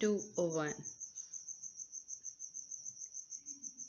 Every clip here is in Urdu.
201।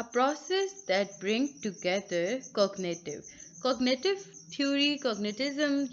a process that bring together cognitive theory, cognitism,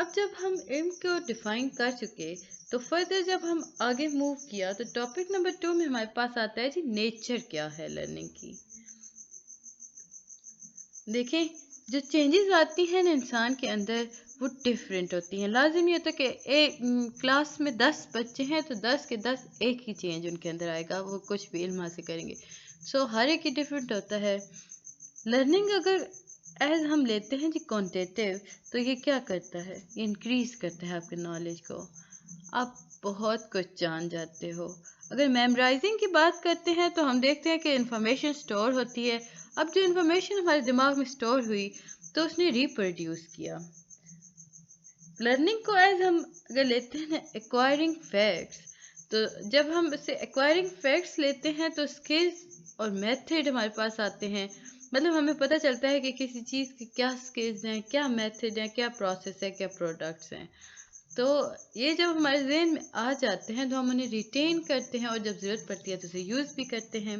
اب جب ہم علم کو ڈیفائن کر چکے تو فردر جب ہم آگے موو کیا تو ٹاپک نمبر 2 میں ہمارے پاس آتا ہے جی نیچر کیا ہے لرننگ کی. دیکھیں جو چینجز آتی ہیں نا انسان کے اندر وہ ڈفرینٹ ہوتی ہیں. لازم یہ ہوتا ہے کہ ایک کلاس میں 10 بچے ہیں تو 10 کے 10 ایک ہی چینج ان کے اندر آئے گا, وہ کچھ بھی علم حاصل کریں گے. سو ہر ایک ہی ڈفرینٹ ہوتا ہے. لرننگ اگر ایز ہم لیتے ہیں جی کوانٹیٹیو تو یہ کیا کرتا ہے, یہ انکریز کرتا ہے آپ کے نالج کو, آپ بہت کچھ جان جاتے ہو. اگر میمورائزنگ کی بات کرتے ہیں تو ہم دیکھتے ہیں کہ انفارمیشن سٹور ہوتی ہے. اب جو انفارمیشن ہمارے دماغ میں سٹور ہوئی تو اس نے ریپروڈیوس کیا. لرننگ کو ایز ہم اگر لیتے ہیں نا ایکوائرنگ فیکٹس, تو جب ہم اسے ایکوائرنگ فیکٹس لیتے ہیں تو اسکلز اور میتھڈ ہمارے پاس آتے ہیں. مطلب ہمیں پتہ چلتا ہے کہ کسی چیز کے کیا اسکلز ہیں, کیا میتھڈ ہیں, کیا پروسیس ہے, کیا پروڈکٹس ہیں. تو یہ جب ہمارے ذہن میں آ جاتے ہیں تو ہم انہیں ریٹین کرتے ہیں اور جب ضرورت پڑتی ہے تو اسے یوز بھی کرتے ہیں.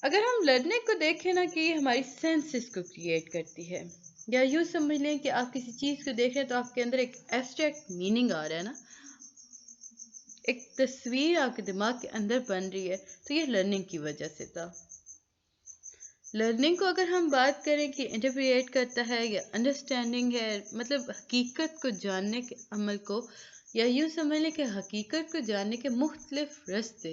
اگر ہم لرننگ کو دیکھیں نا کہ یہ ہماری سینسز کو کریٹ کرتی ہے, یا یوں سمجھ لیں کہ آپ کسی چیز کو دیکھ رہے ہیں تو آپ کے اندر ایک ایبسٹریکٹ میننگ آ رہا ہے نا, ایک تصویر آپ کے دماغ کے اندر بن رہی ہے, تو یہ لرننگ کی وجہ سے تھا. لرننگ کو اگر ہم بات کریں کہ انٹرپریٹ کرتا ہے یا انڈرسٹینڈنگ ہے, مطلب حقیقت کو جاننے کے عمل کو, یا یوں سمجھ لیں کہ حقیقت کو جاننے کے مختلف راستے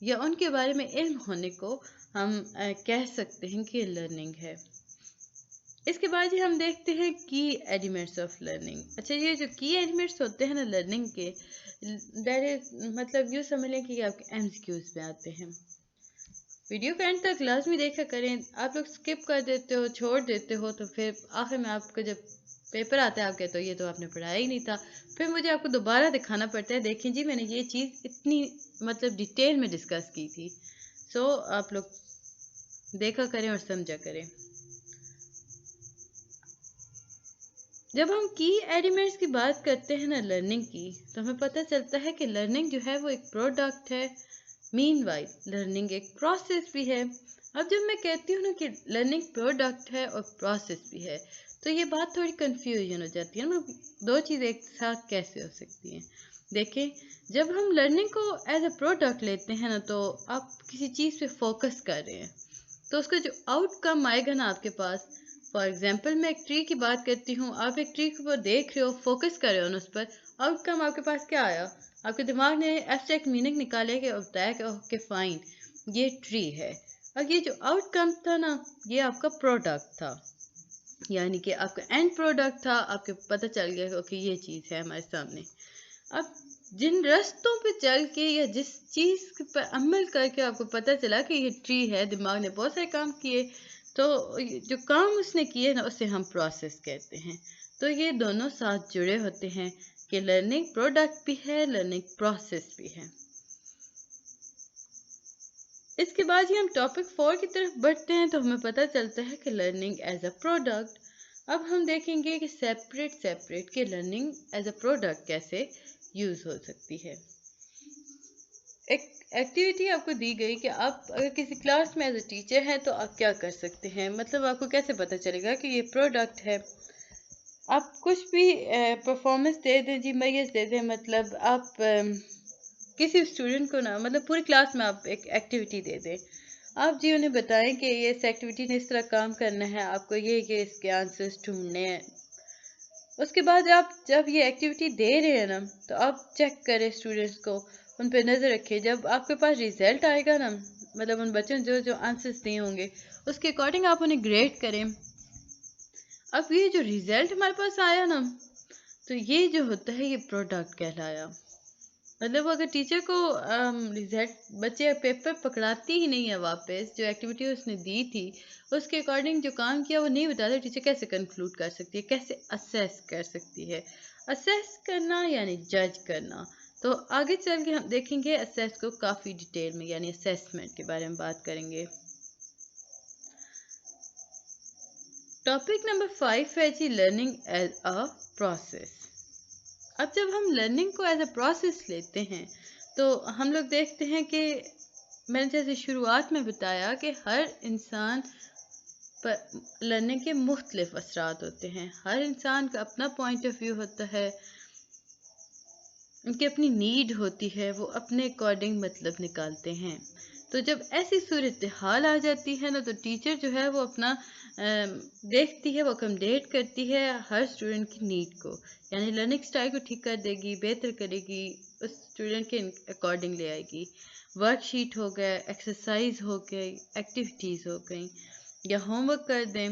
یا ان کے بارے میں علم ہونے کو ہم کہہ سکتے ہیں کہ لرننگ ہے. اس کے بعد ہی ہم دیکھتے ہیں کی ایلیمنٹس آف لرننگ. اچھا یہ جو کی ایلیمنٹس ہوتے ہیں نا لرننگ کے, مطلب یوں سمجھ لیں کہ یہ آپ کے ایم سی کیوز میں آتے ہیں. ویڈیو کا اینڈ تک لازمی دیکھا کریں. آپ لوگ سکپ کر دیتے ہو, چھوڑ دیتے ہو, تو پھر آخر میں آپ کا جب پیپر آتا ہے آپ کہتے ہو یہ تو آپ نے پڑھایا ہی نہیں تھا, پھر مجھے آپ کو دوبارہ دکھانا پڑتا ہے دیکھیں جی میں نے یہ چیز اتنی مطلب ڈیٹیل میں ڈسکس کی تھی. سو آپ لوگ دیکھا کریں اور سمجھا کریں. جب ہم کی ایلیمنٹس کی بات کرتے ہیں نا لرننگ کی, تو ہمیں پتہ چلتا ہے کہ لرننگ جو ہے وہ ایک پروڈکٹ ہے. مین وائز لرننگ ایک پروسیس بھی ہے. اب جب میں کہتی ہوں نا کہ لرننگ پروڈکٹ ہے اور پروسیس بھی ہے, تو یہ بات تھوڑی کنفیوژن ہو جاتی ہے نا, دو چیزیں ایک ساتھ کیسے ہو سکتی ہیں. دیکھیں جب ہم لرننگ کو ایز اے پروڈکٹ لیتے ہیں نا, تو آپ کسی چیز پہ فوکس کر رہے ہیں, تو اس کا جو آؤٹ کم آئے گا نا آپ کے پاس, فار ایگزامپل میں ایک ٹری کی بات کرتی ہوں, آپ ایک ٹری کو دیکھ رہے ہو, فوکس کر رہے ہو نا اس پر, آؤٹ کم آپ کے پاس کیا آیا, آپ کے دماغ نے ایبسٹریکٹ میننگ نکالے کہ بتایا کہ اوکے فائن یہ ٹری ہے. اور یہ جو آؤٹ کم تھا نا یہ آپ کا پروڈکٹ تھا, یعنی کہ آپ کا اینڈ پروڈکٹ تھا. آپ کے پتہ چل گیا کہ اوکے یہ چیز ہے ہمارے سامنے. اب جن رستوں پہ چل کے یا جس چیز پر عمل کر کے آپ کو پتہ چلا کہ یہ ٹری ہے, دماغ نے بہت سارے کام کیے, تو جو کام اس نے کیے نا اسے ہم پروسیس کہتے ہیں. تو یہ دونوں ساتھ جڑے ہوتے ہیں کہ لرننگ پروڈکٹ بھی ہے, لرننگ پروسیس بھی ہے. اس کے بعد ہی ہم ٹاپک 4 کی طرف بڑھتے ہیں, تو ہمیں پتہ چلتا ہے کہ لرننگ ایز اے پروڈکٹ. اب ہم دیکھیں گے کہ سیپریٹ کہ لرننگ ایز اے پروڈکٹ کیسے یوز ہو سکتی ہے. ایک ایکٹیویٹی آپ کو دی گئی کہ آپ اگر کسی کلاس میں ایز اے ٹیچر ہیں تو آپ کیا کر سکتے ہیں, مطلب آپ کو کیسے پتہ چلے گا کہ یہ پروڈکٹ ہے. آپ کچھ بھی پرفارمنس دے دیں جی, میز دے دیں, مطلب آپ کسی اسٹوڈنٹ کو نا, مطلب پوری کلاس میں آپ ایک ایکٹیویٹی دے دیں, آپ جی انہیں بتائیں کہ یہ اس ایکٹیویٹی نے اس طرح کام کرنا ہے, آپ کو یہ اس کے آنسرس ڈھونڈنے ہیں. اس کے بعد آپ جب یہ ایکٹیویٹی دے رہے ہیں نا, تو آپ چیک کریں اسٹوڈنٹس کو, ان پہ نظر رکھیں. جب آپ کے پاس ریزلٹ آئے گا نا, مطلب ان بچوں نے جو آنسرس دیے ہوں گے اس کے اکارڈنگ آپ انہیں گریڈ کریں. اب یہ جو ریزلٹ ہمارے پاس آیا نا, تو یہ جو ہوتا ہے یہ پروڈکٹ کہلایا. مطلب اگر ٹیچر کو ریزلٹ بچے پیپر پکڑاتی ہی نہیں ہے واپس, جو ایکٹیویٹی اس نے دی تھی اس کے اکارڈنگ جو کام کیا وہ نہیں بتاتا, ٹیچر کیسے کنکلوڈ کر سکتی ہے, کیسے اسیس کر سکتی ہے. اسیس کرنا یعنی جج کرنا. تو آگے چل کے ہم دیکھیں گے اسیس کو کافی ڈیٹیل میں, یعنی اسیسمنٹ کے بارے میں بات کریں گے. ٹاپک نمبر 5 ہے جی لرننگ ایز اے پروسیس. اب جب ہم لرننگ کو ایز اے پروسیس لیتے ہیں تو ہم لوگ دیکھتے ہیں کہ میں نے جیسے شروعات میں بتایا کہ ہر انسان پر لرننگ کے مختلف اثرات ہوتے ہیں. ہر انسان کا اپنا پوائنٹ آف ویو ہوتا ہے، ان کی اپنی نیڈ ہوتی ہے، وہ اپنے اکارڈنگ مطلب نکالتے ہیں. تو جب ایسی صورتحال آ جاتی ہے نا، تو ٹیچر جو ہے وہ اپنا دیکھتی ہے، وہ اکموڈیٹ کرتی ہے ہر اسٹوڈنٹ کی نیڈ کو، یعنی لرننگ اسٹائل کو ٹھیک کر دے گی، بہتر کرے گی، اس اسٹوڈنٹ کے اکارڈنگ لے آئے گی. ورک شیٹ ہو گیا، ایکسرسائز ہو گئی، ایکٹیویٹیز ہو گئیں، یا ہوم ورک کر دیں.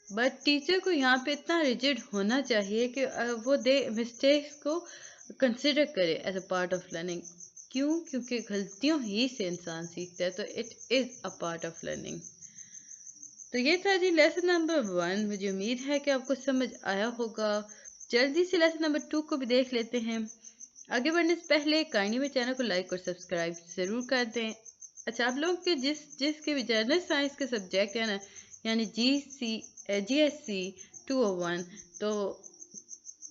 بٹ ٹیچر کو یہاں پہ اتنا ریجڈ ہونا چاہیے کہ وہ مسٹیکس کو کنسیڈر کرے as a part of learning. کیونکہ غلطیوں ہی سے انسان سیکھتا ہے، تو it is a part of learning. تو یہ تھا جی لیسن نمبر 1. مجھے امید ہے کہ آپ کو سمجھ آیا ہوگا. جلدی سے لیسن نمبر 2 کو بھی دیکھ لیتے ہیں. آگے بڑھنے سے پہلے کائنڈلی میرے چینل کو لائک اور سبسکرائب ضرور کر دیں. اچھا، آپ لوگ کے جس کے بھی جنرل سائنس کے سبجیکٹ ہے نا، یعنی جی ایس سی 201، تو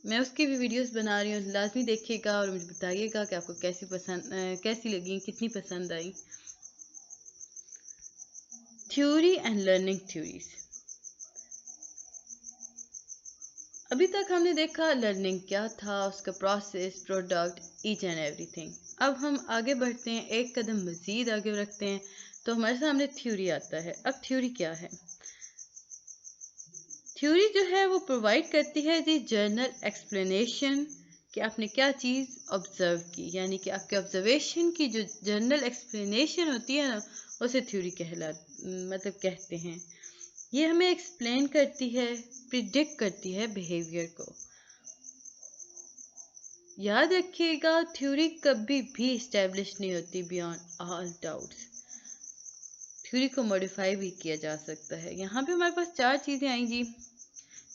میں اس کی بھی ویڈیوز بنا رہی ہوں، لازمی دیکھیے گا اور مجھے بتائیے گا کہ آپ کو کیسی لگیں، کتنی پسند آئی. Theory and learning theories. ابھی تک ہم نے دیکھا لرننگ کیا تھا، اس کا پروسیس، پروڈکٹ، ایچ اینڈ ایوری تھنگ. اب ہم آگے بڑھتے ہیں، ایک قدم مزید آگے رکھتے ہیں، تو ہمارے سامنے تھیوری آتا ہے. اب تھیوری کیا ہے؟ تھیوری جو ہے وہ پرووائڈ کرتی ہے جی جنرل ایکسپلینیشن کہ آپ نے کیا چیز آبزرو کی، یعنی کہ آپ کے آبزرویشن کی جو جنرل ایکسپلینیشن ہوتی ہے نا، اسے تھیوری کہتے ہیں. یہ ہمیں ایکسپلین کرتی ہے، پریڈکٹ کرتی ہے بیہیویئر کو. یاد رکھیے گا، تھیوری کبھی بھی اسٹیبلش نہیں ہوتی بیانڈ آل ڈاؤٹس. تھیوری کو موڈیفائی بھی کیا جا سکتا ہے. یہاں پہ ہمارے پاس 4 چیزیں آئیں جی.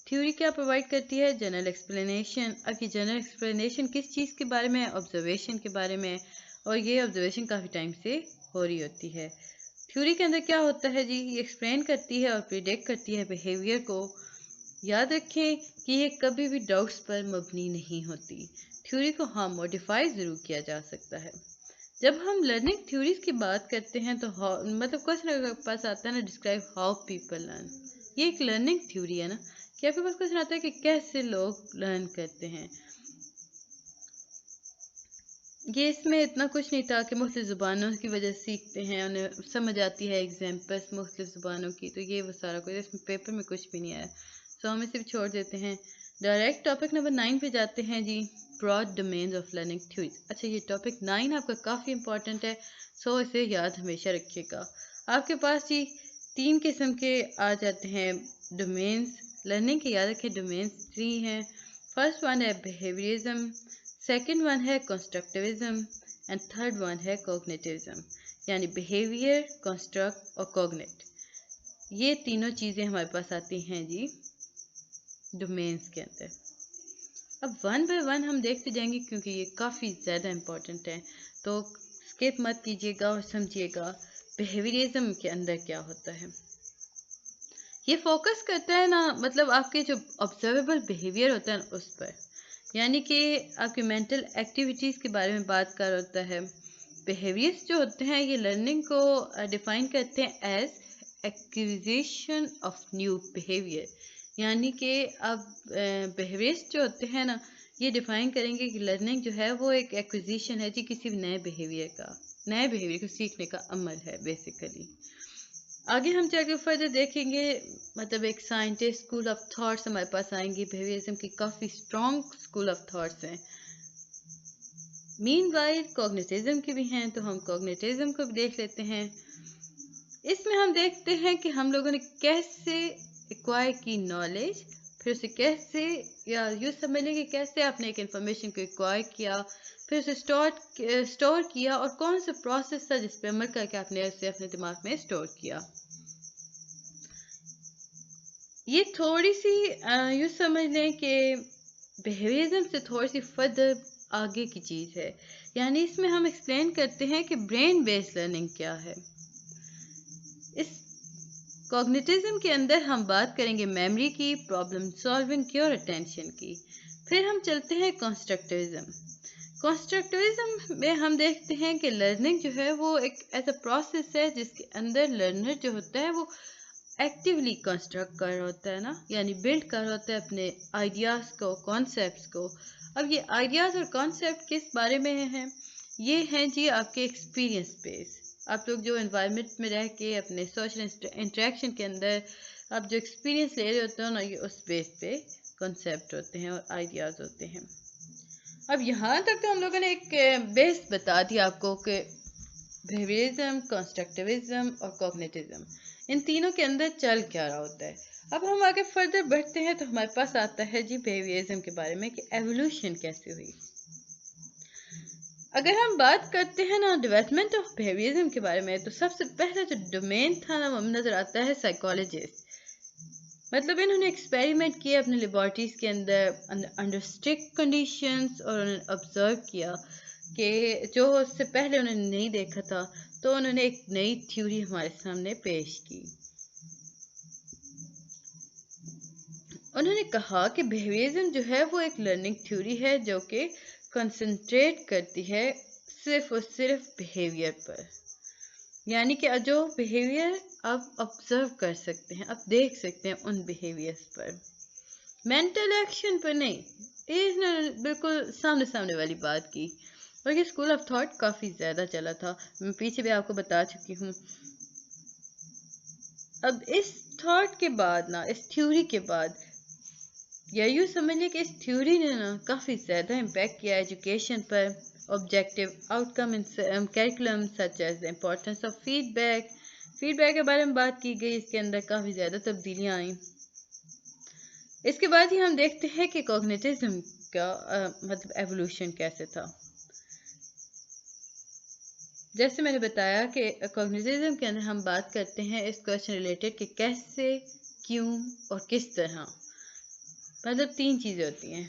تھیوری کیا پرووائڈ کرتی ہے؟ General explanation. اب یہ جنرل ایکسپلینیشن کس چیز کے بارے میں؟ آبزرویشن کے بارے میں، اور یہ آبزرویشن کافی ٹائم سے ہو رہی ہوتی ہے. تھیوری کے اندر کیا ہوتا ہے جی؟ یہ ایکسپلین کرتی ہے اور پریڈکٹ کرتی ہے بیہیویئر کو. یاد رکھیں کہ یہ کبھی بھی ڈاؤٹس پر مبنی نہیں ہوتی. تھیوری کو ہاں موڈیفائی ضرور کیا جا سکتا ہے. جب ہم لرننگ تھیوریز کی بات کرتے ہیں تو کوشچن کے پاس آتا ہے نا، ڈسکرائب ہاؤ پیپل لرن. یہ ایک لرننگ تھیوری ہے نا، کہ آپ کے پاس کوشچن آتا ہے کہ کیسے لوگ لرن کرتے ہیں. یہ اس میں اتنا کچھ نہیں تھا کہ مختلف زبانوں کی وجہ سے سیکھتے ہیں، انہیں سمجھ آتی ہے ایگزامپلس مختلف زبانوں کی، تو یہ وہ سارا کچھ اس میں پیپر میں کچھ بھی نہیں آیا، سو ہم اسے بھی چھوڑ دیتے ہیں. ڈائریکٹ ٹاپک نمبر 9 پہ جاتے ہیں جی، broad domains of learning theories. اچھا، یہ ٹاپک 9 آپ کا کافی امپورٹنٹ ہے، سو اسے یاد ہمیشہ رکھیے گا. آپ کے پاس جی 3 قسم کے آ جاتے ہیں ڈومینز لرننگ کے. یاد رکھیں ڈومینز 3 ہیں. فرسٹ ون ہے بیہیویئرزم، سیکنڈ ون ہے کنسٹرکٹیوزم، اینڈ تھرڈ ون ہے کوگنیٹیوزم. یعنی بیہیویئر، کنسٹرکٹ اور کوگنیٹ، یہ تینوں چیزیں ہمارے پاس آتی ہیں جی ڈومینز کے اندر. اب 1 بائی 1 ہم دیکھتے جائیں گے کیونکہ یہ کافی زیادہ امپورٹنٹ ہے، تو اسکپ مت کیجیے گا اور سمجھیے گا بیہیویئرزم کے اندر کیا ہوتا ہے. یہ فوکس کرتا ہے نا، مطلب آپ کے جو آبزرویبل بیہیویئر ہوتا ہے نا اس پر، یعنی کہ آپ کی مینٹل ایکٹیویٹیز کے بارے میں بات کر ہوتا ہے. بیہیویئرس جو ہوتے ہیں یہ لرننگ کو ڈیفائن کرتے ہیں as acquisition of new behaviour. یعنی کہ اب بیہیویئرس جو ہوتے ہیں نا، یہ ڈیفائن کریں گے کہ لرننگ جو ہے وہ ایک ایکوزیشن ہے جی کسی نئے بیہیویئر کو سیکھنے کا عمل ہے بیسیکلی. آگے ہم چل کے فردر دیکھیں گے، مطلب ایک سائنٹسٹ اسکول آف تھاٹس ہمارے پاس آئیں گے. بیہیویئرزم کی کافی اسٹرانگ اسکول آف تھاٹس ہیں. مین وائل کوگنیٹیزم کے بھی ہیں، تو ہم کوگنیٹیزم کو بھی دیکھ لیتے ہیں. اس میں ہم دیکھتے ہیں کہ ہم لوگوں نے کیسے ایکوائر کی نالج، پھر اسے کیسے، یا یوں سمجھ لیں کہ کیسے آپ نے ایک انفارمیشن کو ایکوائر کیا، پھر اسے اسٹور کیا، اور کون سا پروسیس تھا جس پہ عمل کر کے آپ نے اسے اپنے دماغ میں اسٹور کیا. یہ تھوڑی سی یوں سمجھ لیں کہ بیہیویئرزم سے تھوڑی سی فردر آگے کی چیز ہے. یعنی اس میں ہم ایکسپلین کرتے ہیں کہ برین بیس لرننگ کیا ہے. اس کوگنیٹیزم کے اندر ہم بات کریں گے میموری کی، پرابلم سالونگ کی اور اٹینشن کی. پھر ہم چلتے ہیں کنسٹرکٹیوزم. کنسٹرکٹیوزم میں ہم دیکھتے ہیں کہ لرننگ جو ہے وہ ایک ایسا پروسیس ہے جس کے اندر لرنر جو ہوتا ہے وہ ایکٹیولی کنسٹرکٹ کر رہا ہوتا ہے نا، یعنی بلڈ کر رہا ہوتا ہے اپنے آئیڈیاز کو، کانسیپٹس کو. اب یہ آئیڈیاز اور کانسیپٹ کس بارے میں ہیں؟ یہ ہیں جی آپ کے ایکسپیرینس بیس. آپ لوگ جو انوائرمنٹ میں رہ کے اپنے سوشل انٹریکشن کے اندر آپ جو ایکسپیرینس لے رہے ہوتے ہیں نا، یہ اس بیس پہ کنسیپٹ ہوتے ہیں اور آئیڈیاز ہوتے ہیں. اب یہاں تک تو ہم لوگوں نے ایک بیس بتا دیا آپ کو کہ بیہیویئرزم، کنسٹرکٹیوزم اور کوگنیٹزم ان تینوں کے اندر چل کیا رہا ہوتا ہے. اب ہم آگے فردر بڑھتے ہیں تو ہمارے پاس آتا ہے جی بیہیویئرزم کے بارے میں کہ ایوولوشن کیسے ہوئی. اگر ہم بات کرتے ہیں نا ڈیولپمنٹ آف بیہیویئرزم کے بارے میں، تو سب سے پہلا جو ڈومین تھا نا وہ نظر آتا ہے سائیکالوجسٹ. مطلب انہوں نے ایکسپیریمنٹ کیے اپنے لیبارٹریز کے اندر انڈر اسٹرکٹ کنڈیشنز، اور انہوں نے آبزرو کیا کہ جو اس سے پہلے انہوں نے نہیں دیکھا تھا، تو انہوں نے ایک نئی تھیوری ہمارے سامنے پیش کی. انہوں نے کہا کہ بیہیویئرزم جو ہے وہ ایک لرننگ تھیوری ہے جو کہ کنسنٹریٹ کرتی ہے صرف اور صرف بیہیویئر پر. یعنی کہ جو بیہیویئر آپ آبزرو کر سکتے ہیں، آپ دیکھ سکتے ہیں ان بیہیویئرز پر، مینٹل ایکشن پر نہیں. اس نے بالکل سامنے والی بات کی. اور یہ اسکول آف تھاٹ کافی زیادہ چلا تھا، میں پیچھے بھی آپ کو بتا چکی ہوں. اب اس تھاٹ کے بعد نا، اس تھیوری کے بعد، یا یوں سمجھیے کہ اس تھیوری نے نا کافی زیادہ امپیکٹ کیا ایجوکیشن پر. Objective outcome in curriculum such as the importance of feedback کے بارے میں بات کی گئی. اس کے اندر کافی زیادہ تبدیلیاں آئیں. اس کے بعد ہی ہم دیکھتے ہیں کہ کوگنیٹزم کا مطلب ایوولوشن کیسے تھا. جیسے میں نے بتایا کہ کوگنیٹزم کے اندر ہم بات کرتے ہیں اس کویسچن ریلیٹڈ کہ کیسے، کیوں اور کس طرح. مطلب تین چیزیں ہوتی ہیں،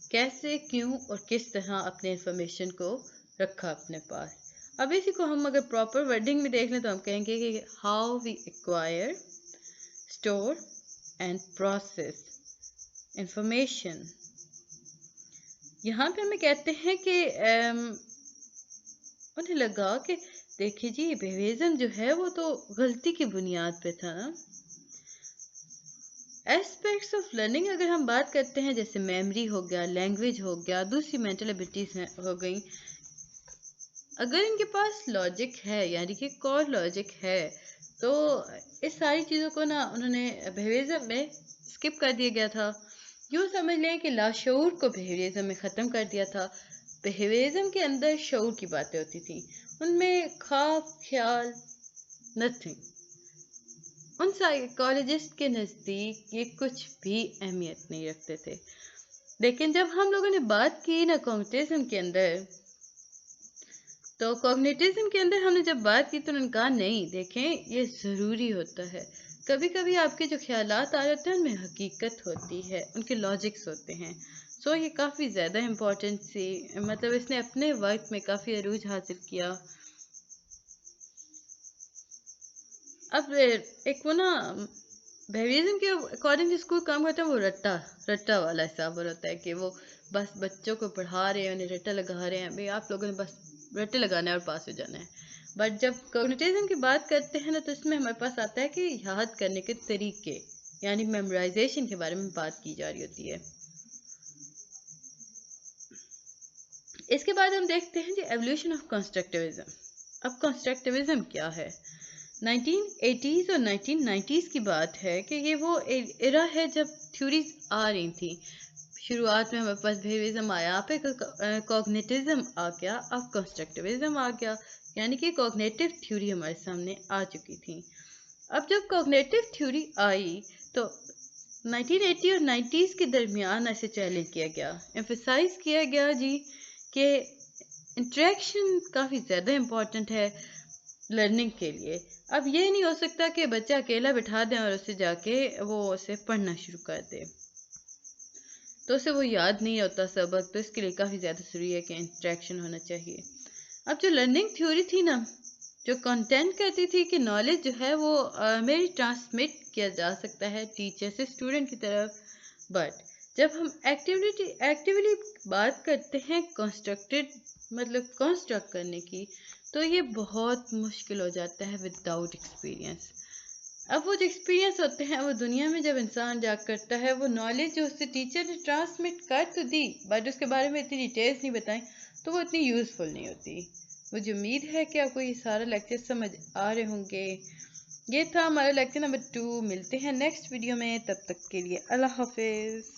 کیسے، کیوں اور کس طرح اپنے انفارمیشن کو رکھا اپنے پاس. اب اسی کو ہم اگر پراپر ورڈنگ میں دیکھ لیں تو ہم کہیں گے کہ how we acquire, store and process information. یہاں پہ ہمیں کہتے ہیں کہ انہیں لگا کہ دیکھیے جی بیہیویئرزم جو ہے وہ تو غلطی کی بنیاد پہ تھا نا. ایسپیکٹس آف لرننگ اگر ہم بات کرتے ہیں جیسے میموری ہو گیا، لینگویج ہو گیا، دوسری مینٹل ایبلٹیز ہو گئیں، اگر ان کے پاس لاجک ہے، یعنی کہ کور لاجک ہے، تو اس ساری چیزوں کو نا انہوں نے بیہیویئرزم میں اسکپ کر دیا گیا تھا. یوں سمجھ لیں کہ لاشعور کو بیہیویئرزم میں ختم کر دیا تھا. بیہیویئرزم کے اندر شعور کی باتیں ہوتی تھیں، ان میں خواب، خیال، نتھنگ. ان سائیکالوجسٹ کے نزدیک یہ کچھ بھی اہمیت نہیں رکھتے تھے. لیکن جب ہم لوگوں نے بات کی نا کوگنیٹزم کے اندر، تو کوگنیٹزم کے اندر ہم نے جب بات کی تو انہوں نے کہا نہیں، دیکھیں یہ ضروری ہوتا ہے. کبھی کبھی آپ کے جو خیالات آ جاتے ہیں ان میں حقیقت ہوتی ہے، ان کے لاجکس ہوتے ہیں. سو یہ کافی زیادہ امپورٹنٹ سی، مطلب اس نے اپنے وقت میں کافی عروج حاصل کیا. اب ایک وہ نا بیہیویئرزم کے اکارڈنگ جو اسکول کام کرتا ہے وہ رٹا والا حساب ہوتا ہے کہ وہ بس بچوں کو پڑھا رہے ہیں، انہیں رٹا لگا رہے ہیں، بھئی آپ لوگوں نے بس رٹے لگانا ہے اور پاس ہو جانا ہے. بٹ جب کوگنیٹزم کی بات کرتے ہیں نا تو اس میں ہمارے پاس آتا ہے کہ یاد کرنے کے طریقے، یعنی میمورائزیشن کے بارے میں بات کی جا رہی ہوتی ہے. اس کے بعد ہم دیکھتے ہیں جی ایوولوشن آف کنسٹرکٹیوزم. اب کنسٹرکٹیوزم کیا ہے؟ 1980s اور 1990s کی بات ہے کہ یہ وہ ایرا ہے جب تھیوریز آ رہی تھیں. شروعات میں ہمارے پاس بیہیویئرزم آیا، پھر کوگنیٹزم آ گیا، اب کنسٹرکٹیوزم آ گیا، یعنی کہ کوگنیٹو تھیوری ہمارے سامنے آ چکی تھی. اب جب کوگنیٹو تھیوری آئی تو 1980 اور 90s کے درمیان ایسے چیلنج کیا گیا، ایمفیسائز کیا گیا جی کہ انٹریکشن کافی زیادہ امپورٹنٹ ہے لرننگ کے لیے. اب یہ نہیں ہو سکتا کہ بچہ اکیلا بٹھا دیں اور اسے جا کے وہ اسے پڑھنا شروع کر دے تو اسے وہ یاد نہیں ہوتا سبق. تو اس کے لیے کافی زیادہ ضروری ہے کہ انٹریکشن ہونا چاہیے. اب جو لرننگ تھیوری تھی نا، جو کنٹینٹ کرتی تھی کہ نالج جو ہے وہ میری ٹرانسمٹ کیا جا سکتا ہے ٹیچر سے اسٹوڈنٹ کی طرف، بٹ جب ہم ایکٹیولی بات کرتے ہیں کنسٹرکٹ کرنے کی، تو یہ بہت مشکل ہو جاتا ہے وداؤٹ ایکسپیرئنس۔ اب وہ جو ایکسپیرئنس ہوتے ہیں وہ دنیا میں جب انسان جا کرتا ہے، وہ نالج جو اس سے ٹیچر نے ٹرانسمٹ کر تو دی، بٹ اس کے بارے میں اتنی ڈیٹیلز نہیں بتائیں تو وہ اتنی یوزفل نہیں ہوتی۔ مجھے امید ہے کہ آپ کو یہ سارا لیکچر سمجھ آ رہے ہوں گے۔ یہ تھا ہمارا لیکچر نمبر 2۔ ملتے ہیں نیکسٹ ویڈیو میں، تب تک کے لیے اللہ حافظ۔